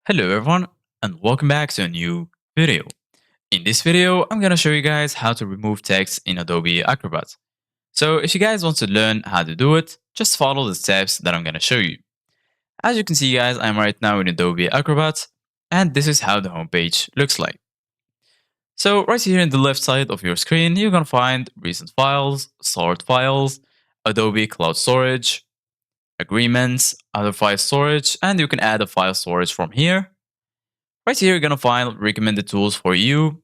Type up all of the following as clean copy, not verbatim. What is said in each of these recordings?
Hello everyone and welcome back to a new video. In this video, I'm going to show you guys how to remove text in Adobe Acrobat. So if you guys want to learn how to do it, just follow the steps that I'm going to show you. As you can see guys, I'm right now in Adobe Acrobat and this is how the homepage looks like. So right here in the left side of your screen, you're going to find recent files, stored files, Adobe Cloud Storage, agreements, other file storage, and you can add a file storage from here. Right here, you're gonna find recommended tools for you.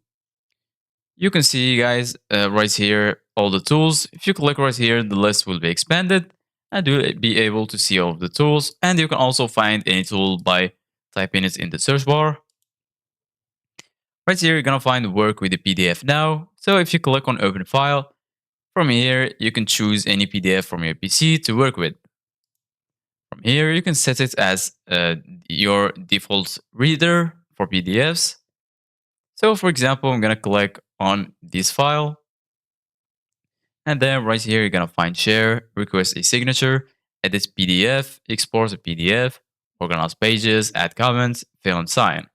You can see, guys, right here, all the tools. If you click right here, the list will be expanded and you'll be able to see all of the tools. And you can also find any tool by typing it in the search bar. Right here, you're gonna find work with the PDF now. So if you click on open file, from here, you can choose any PDF from your PC to work with. From here, you can set it as your default reader for PDFs. So for example, I'm going to click on this file. And then right here, you're going to find share, request a signature, edit PDF, export a PDF, organize pages, add comments, fill and sign.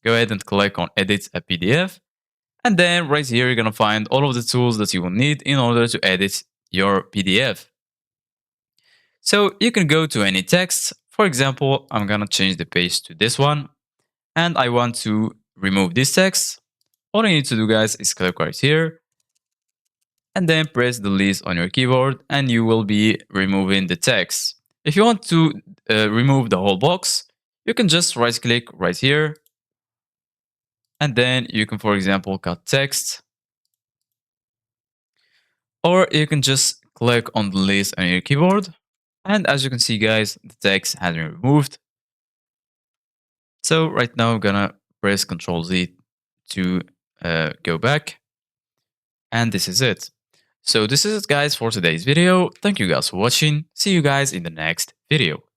Go ahead and click on edit a PDF. And then right here, you're going to find all of the tools that you will need in order to edit your PDF. So you can go to any text. For example, I'm going to change the page to this one. And I want to remove this text. All you need to do, guys, is click right here and then press delete on your keyboard and you will be removing the text. If you want to remove the whole box, you can just right click right here and then you can, for example, cut text, or you can just click on delete on your keyboard. And as you can see, guys, the text has been removed. So right now I'm gonna press Ctrl Z to go back. And this is it. So this is it guys for today's video. Thank you guys for watching. See you guys in the next video.